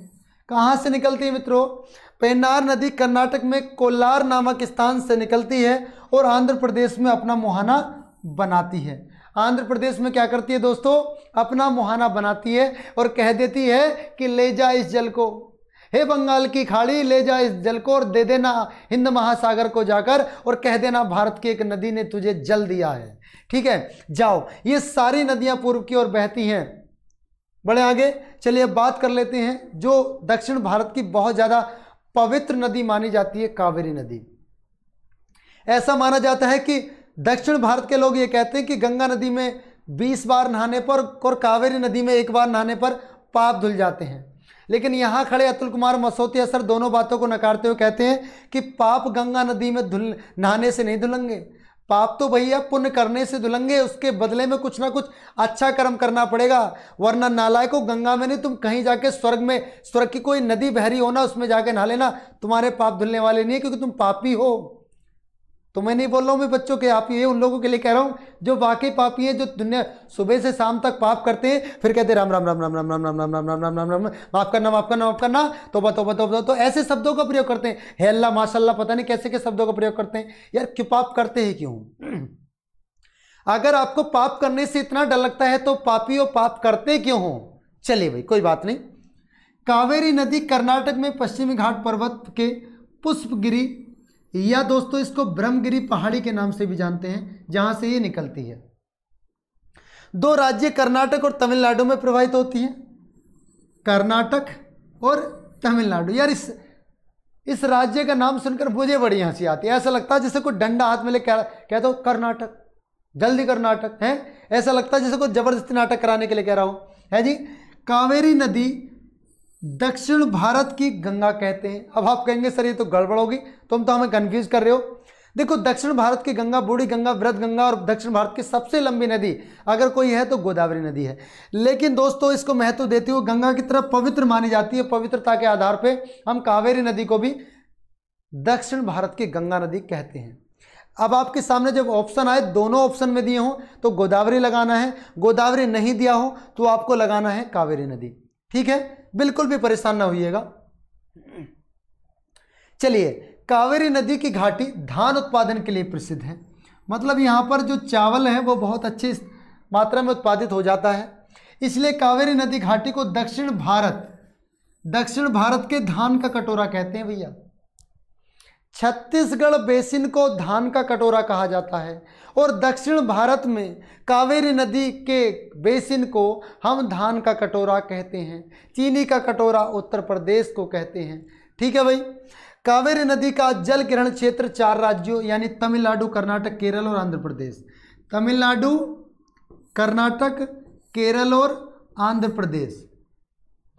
कहां से निकलती है मित्रों? पेन्नार नदी कर्नाटक में कोलार नामक स्थान से निकलती है और आंध्र प्रदेश में अपना मुहाना बनाती है। आंध्र प्रदेश में क्या करती है दोस्तों? अपना मुहाना बनाती है और कह देती है कि ले जा इस जल को, हे बंगाल की खाड़ी, ले जा इस जल को और दे देना हिंद महासागर को जाकर, और कह देना भारत की एक नदी ने तुझे जल दिया है। ठीक है, जाओ। ये सारी नदियां पूर्व की ओर बहती हैं। बड़े आगे चलिए अब बात कर लेते हैं जो दक्षिण भारत की बहुत ज्यादा पवित्र नदी मानी जाती है, कावेरी नदी। ऐसा माना जाता है कि दक्षिण भारत के लोग ये कहते हैं कि गंगा नदी में 20 बार नहाने पर और कावेरी नदी में 1 बार नहाने पर पाप धुल जाते हैं। लेकिन यहाँ खड़े अतुल कुमार मसौतिया सर दोनों बातों को नकारते हुए कहते हैं कि पाप गंगा नदी में नहाने से नहीं धुलेंगे। पाप तो भैया पुण्य करने से धुलेंगे, उसके बदले में कुछ ना कुछ अच्छा कर्म करना पड़ेगा, वरना नालायको गंगा में नहीं, तुम कहीं जाके स्वर्ग की कोई नदी बहरी हो ना, उसमें जाके नहा लेना, तुम्हारे पाप धुलने वाले नहीं है, क्योंकि तुम पापी हो। तो मैं नहीं बोल रहा हूँ मैं बच्चों के आप, ये उन लोगों के लिए कह रहा हूँ जो वाकई पापी हैं, जो दुनिया सुबह से शाम तक पाप करते हैं, फिर कहते हैं राम राम राम राम राम राम राम राम राम राम राम राम राम, माफ करना माफ करना माफ करना, तौबा तौबा तौबा, तो ऐसे शब्दों का प्रयोग करते हैं। हे अल्लाह माशाल्लाह, पता नहीं कैसे के शब्दों का प्रयोग करते हैं यार। क्यों पाप करते हैं, क्यों? अगर आपको पाप करने से इतना डर लगता है तो पापी हो, पाप करते क्यों हो? चलिए भाई कोई बात नहीं। कावेरी नदी कर्नाटक में पश्चिमी घाट पर्वत के पुष्पगिरी या दोस्तों इसको ब्रह्मगिरी पहाड़ी के नाम से भी जानते हैं, जहां से ये निकलती है। 2 राज्य कर्नाटक और तमिलनाडु में प्रवाहित होती है। कर्नाटक और तमिलनाडु। यार इस इस राज्य का नाम सुनकर मुझे बड़ी हंसी आती है। ऐसा लगता है जैसे कोई डंडा हाथ में ले कहता हूँ कर्नाटक, जल्दी कर्नाटक है। ऐसा लगता है जैसे कोई जबरदस्ती नाटक कराने के लिए कह रहा हूँ, है जी। कावेरी नदी दक्षिण भारत की गंगा कहते हैं। अब आप कहेंगे सर ये तो गड़बड़ होगी, तुम तो हमें कंफ्यूज कर रहे हो। देखो, दक्षिण भारत की गंगा बूढ़ी गंगा, वृद्ध गंगा और दक्षिण भारत की सबसे लंबी नदी अगर कोई है तो गोदावरी नदी है। लेकिन दोस्तों इसको महत्व देते हुए गंगा की तरफ पवित्र मानी जाती है। पवित्रता के आधार पे हम कावेरी नदी को भी दक्षिण भारत की गंगा नदी कहते हैं। अब आपके सामने जब ऑप्शन आए, दोनों ऑप्शन में दिए हों तो गोदावरी लगाना है, गोदावरी नहीं दिया हो तो आपको लगाना है कावेरी नदी। ठीक है, बिल्कुल भी परेशान ना होइएगा। चलिए, कावेरी नदी की घाटी धान उत्पादन के लिए प्रसिद्ध है। मतलब यहाँ पर जो चावल है वो बहुत अच्छी मात्रा में उत्पादित हो जाता है, इसलिए कावेरी नदी घाटी को दक्षिण भारत के धान का कटोरा कहते हैं भैया। छत्तीसगढ़ बेसिन को धान का कटोरा कहा जाता है और दक्षिण भारत में कावेरी नदी के बेसिन को हम धान का कटोरा कहते हैं। चीनी का कटोरा उत्तर प्रदेश को कहते हैं। ठीक है भाई। कावेरी नदी का जल ग्रहण क्षेत्र 4 राज्यों यानी तमिलनाडु, कर्नाटक, केरल और आंध्र प्रदेश। तमिलनाडु, कर्नाटक, केरल और आंध्र प्रदेश।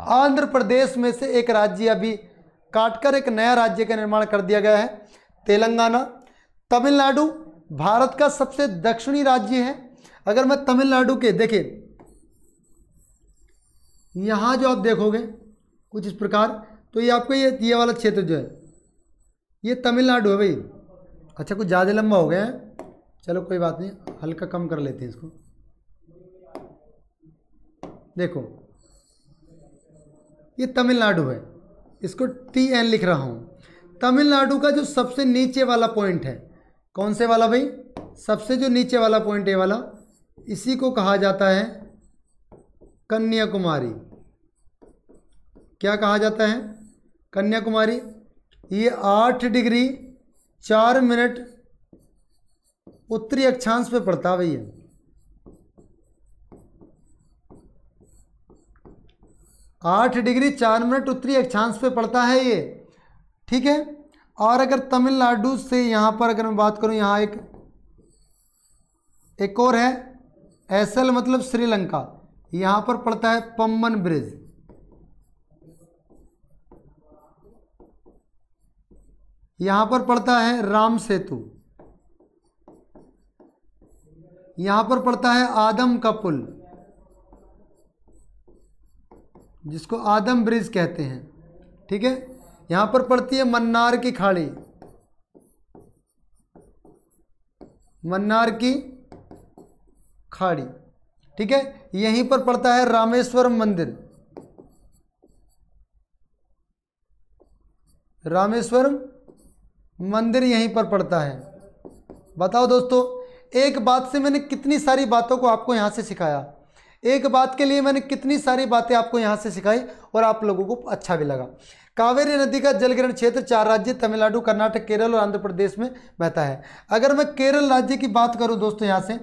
आंध्र प्रदेश में से एक राज्य अभी काटकर एक नया राज्य का निर्माण कर दिया गया है, तेलंगाना। तमिलनाडु भारत का सबसे दक्षिणी राज्य है। अगर मैं तमिलनाडु के देखिए, यहाँ जो आप देखोगे कुछ इस प्रकार, तो ये आपको ये वाला क्षेत्र जो है ये तमिलनाडु है भाई। अच्छा, कुछ ज़्यादा लंबा हो गया है, चलो कोई बात नहीं, हल्का कम कर लेते हैं इसको। देखो ये तमिलनाडु है, इसको TN लिख रहा हूँ। तमिलनाडु का जो सबसे नीचे वाला पॉइंट है, कौन से वाला भाई? सबसे जो नीचे वाला पॉइंट है वाला, इसी को कहा जाता है कन्याकुमारी। क्या कहा जाता है? कन्याकुमारी। ये 8 डिग्री 4 मिनट उत्तरी अक्षांश पे पड़ता है भैया। 8 डिग्री 4 मिनट उत्तरी अक्षांश पे पड़ता है ये। ठीक है। और अगर तमिलनाडु से यहाँ पर अगर मैं बात करूँ, यहाँ एक और है SL मतलब श्रीलंका, यहाँ पर पड़ता है पम्बन ब्रिज। यहाँ पर पड़ता है राम सेतु। यहाँ पर पड़ता है आदम का पुल, जिसको आदम ब्रिज कहते हैं। ठीक है। यहाँ पर पड़ती है मन्नार की खाड़ी, मन्नार की खाड़ी। ठीक है। यहीं पर पड़ता है रामेश्वरम मंदिर, रामेश्वरम मंदिर यहीं पर पड़ता है। बताओ दोस्तों, एक बात से मैंने कितनी सारी बातों को आपको यहाँ से सिखाया, एक बात के लिए मैंने कितनी सारी बातें आपको यहाँ से सिखाई और आप लोगों को अच्छा भी लगा। कावेरी नदी का जलग्रहण क्षेत्र 4 राज्य तमिलनाडु, कर्नाटक, केरल और आंध्र प्रदेश में बहता है। अगर मैं केरल राज्य की बात करूं दोस्तों यहाँ से,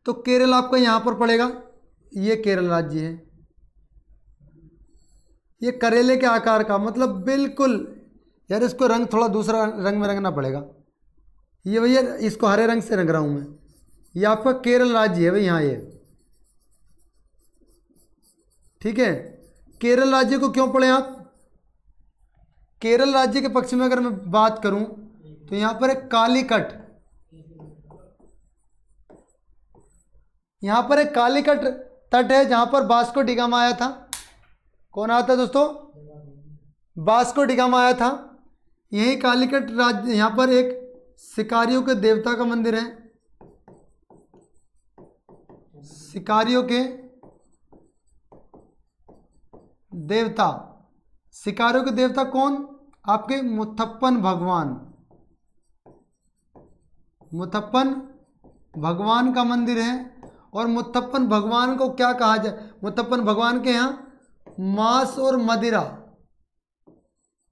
तो केरल आपका यहाँ पर पड़ेगा। ये केरल राज्य है, ये करेले के आकार का, मतलब बिल्कुल यार, इसको रंग थोड़ा दूसरा रंग में रंगना पड़ेगा। ये भैया इसको हरे रंग से रंग रहा हूँ मैं। ये आपका केरल राज्य है भाई यहाँ ये। ठीक है। केरल राज्य को क्यों पढ़े आप? केरल राज्य के पक्ष में अगर मैं बात करूं तो यहाँ पर एक कालीकट, यहाँ पर एक कालीकट तट है जहाँ पर वास्को डी गामा आया था। कौन आया था दोस्तों? वास्को डी गामा आया था। यही कालीकट राज्य, यहाँ पर एक शिकारियों के देवता का मंदिर है। शिकारियों के देवता, शिकारियों के देवता कौन? आपके मुथप्पन भगवान, मुथप्पन भगवान का मंदिर है। और मुथप्पन भगवान को क्या कहा जाए? मुथप्पन भगवान के यहाँ मांस और मदिरा,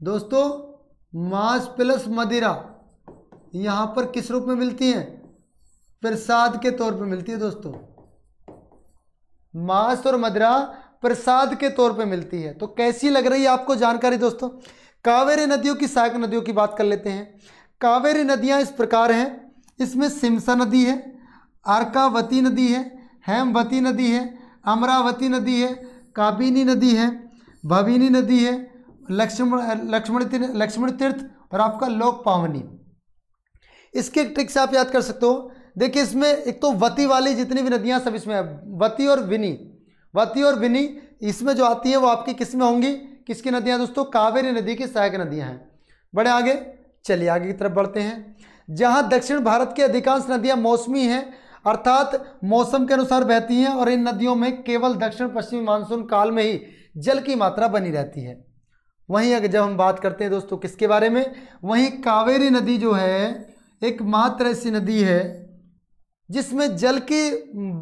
दोस्तों मांस प्लस मदिरा यहाँ पर किस रूप में मिलती है? प्रसाद के तौर पे मिलती है दोस्तों। मांस और मदिरा प्रसाद के तौर पे मिलती है। तो कैसी लग रही है आपको जानकारी दोस्तों? कावेरी नदियों की सहायक नदियों की बात कर लेते हैं। कावेरी नदियाँ इस प्रकार हैं, इसमें सिमसा नदी है, अर्कावती नदी है, हेमवती नदी है, अमरावती नदी है, काबिनी नदी है, भविनी नदी है, लक्ष्मण तीर्थ और आपका लोक पावनी। इसके एक ट्रिक से आप याद कर सकते हो। देखिए इसमें एक तो वती वाली जितनी भी नदियाँ सब इसमें है, वती और विनी इसमें जो आती है वो आपकी किस में होंगी, किसकी नदियाँ दोस्तों, कावेरी नदी की सहायक नदियाँ हैं। बड़े आगे, चलिए आगे की तरफ बढ़ते हैं। जहाँ दक्षिण भारत की अधिकांश नदियाँ मौसमी हैं, अर्थात मौसम के अनुसार बहती हैं और इन नदियों में केवल दक्षिण पश्चिमी मानसून काल में ही जल की मात्रा बनी रहती है। वहीं अगर जब हम बात करते हैं दोस्तों किसके बारे में, वहीं कावेरी नदी जो है एकमात्र ऐसी नदी है जिसमें जल की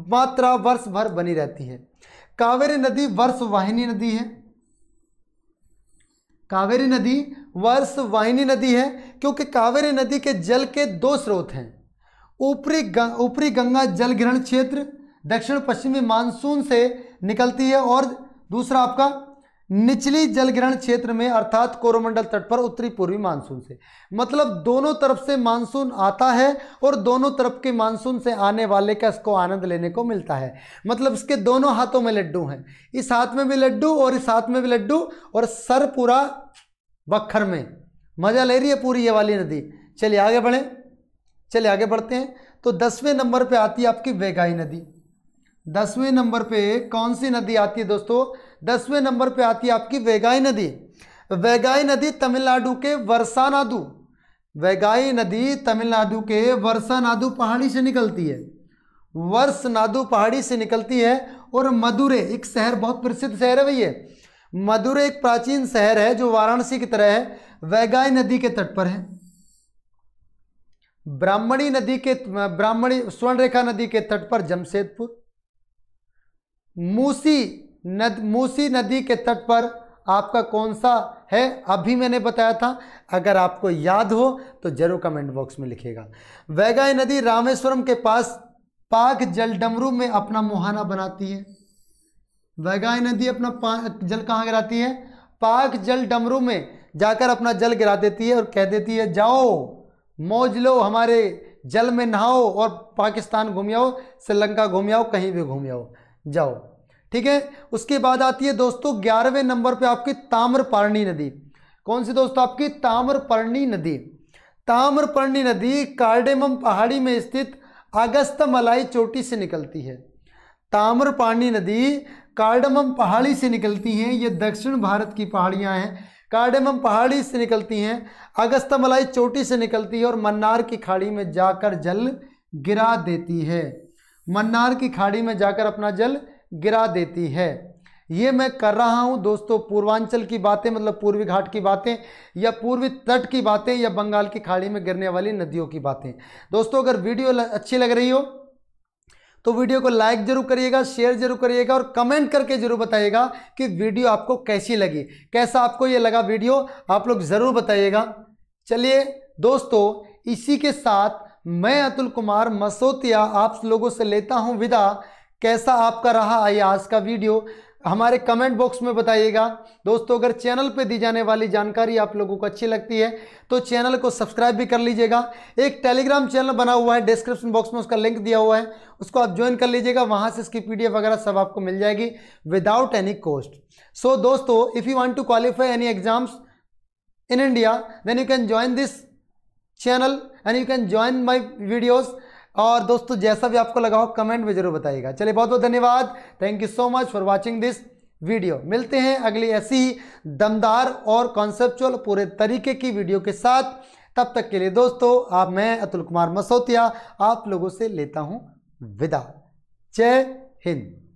मात्रा वर्ष भर बनी रहती है। कावेरी नदी वर्षवाहिनी नदी है, कावेरी नदी वर्षवाहिनी नदी है क्योंकि कावेरी नदी के जल के दो स्रोत हैं। ऊपरी गंगा जल ग्रहण क्षेत्र दक्षिण पश्चिमी मानसून से निकलती है और दूसरा आपका निचली जल ग्रहण क्षेत्र में अर्थात कोरोमंडल तट पर उत्तरी पूर्वी मानसून से। मतलब दोनों तरफ से मानसून आता है और दोनों तरफ के मानसून से आने वाले का इसको आनंद लेने को मिलता है। मतलब इसके दोनों हाथों में लड्डू हैं, इस हाथ में भी लड्डू और इस हाथ में भी लड्डू और सर पूरा बखर में, मजा ले रही है पूरी ये वाली नदी। चलिए आगे बढ़े, चलिए आगे बढ़ते हैं। तो 10वें नंबर पे आती है आपकी वेगाई नदी। 10वें नंबर पे कौन सी नदी आती है दोस्तों, 10वें नंबर पे आती है आपकी वेगाई नदी। वेगाई नदी तमिलनाडु के वर्सानादु, वेगाई नदी तमिलनाडु के वर्सानादु पहाड़ी से निकलती है, वर्सनादु पहाड़ी से निकलती है। और मदुरै एक शहर, बहुत प्रसिद्ध शहर है भैया, मदुरै एक प्राचीन शहर है जो वाराणसी की तरह है, वेगाई नदी के तट पर है। ब्राह्मणी स्वर्णरेखा नदी के तट पर जमशेदपुर, मूसी नदी के तट पर आपका कौन सा है, अभी मैंने बताया था, अगर आपको याद हो तो जरूर कमेंट बॉक्स में लिखिएगा। वेगाई नदी रामेश्वरम के पास पाक जलडमरू में अपना मुहाना बनाती है। वेगाई नदी अपना जल कहाँ गिराती है, पाक जलडमरू में जाकर अपना जल गिरा देती है और कह देती है जाओ मौज लो, हमारे जल में नहाओ और पाकिस्तान घूम आओ, श्रीलंका घूम आओ, कहीं भी घूम आओ, जाओ। ठीक है, उसके बाद आती है दोस्तों 11वें नंबर पे आपकी ताम्रपर्णी नदी। कौन सी दोस्तों, आपकी ताम्रपर्णी नदी। ताम्रपर्णी नदी कार्डेमम पहाड़ी में स्थित अगस्त्यमलाई चोटी से निकलती है। ताम्रपर्णी नदी कार्डेमम पहाड़ी से निकलती हैं, ये दक्षिण भारत की पहाड़ियां हैं, कार्डेमम पहाड़ी से निकलती हैं, अगस्त्यमलाई चोटी से निकलती है और मन्नार की खाड़ी में जाकर जल गिरा देती है, मन्नार की खाड़ी में जाकर अपना जल गिरा देती है। ये मैं कर रहा हूँ दोस्तों पूर्वांचल की बातें, मतलब पूर्वी घाट की बातें या पूर्वी तट की बातें या बंगाल की खाड़ी में गिरने वाली नदियों की बातें। दोस्तों अगर वीडियो अच्छी लग रही हो तो वीडियो को लाइक जरूर करिएगा, शेयर जरूर करिएगा और कमेंट करके जरूर बताइएगा कि वीडियो आपको कैसी लगी, कैसा आपको ये लगा वीडियो, आप लोग ज़रूर बताइएगा। चलिए दोस्तों, इसी के साथ मैं अतुल कुमार मसोतिया आप लोगों से लेता हूँ विदा। कैसा आपका रहा ये आज का वीडियो हमारे कमेंट बॉक्स में बताइएगा। दोस्तों अगर चैनल पे दी जाने वाली जानकारी आप लोगों को अच्छी लगती है तो चैनल को सब्सक्राइब भी कर लीजिएगा। एक टेलीग्राम चैनल बना हुआ है, डिस्क्रिप्शन बॉक्स में उसका लिंक दिया हुआ है, उसको आप ज्वाइन कर लीजिएगा, वहाँ से इसकी PDF वगैरह सब आपको मिल जाएगी विदाउट एनी कॉस्ट। सो दोस्तों, if you want to qualify any exams in India then you can join this channel and you can join my videos. और दोस्तों जैसा भी आपको लगा हो कमेंट में जरूर बताइएगा। चलिए बहुत बहुत धन्यवाद, thank you so much for watching this video. मिलते हैं अगली ऐसी ही दमदार और कॉन्सेप्चुअल पूरे तरीके की वीडियो के साथ। तब तक के लिए दोस्तों मैं अतुल कुमार मसोतिया आप लोगों से लेता हूं विदा। जय हिंद।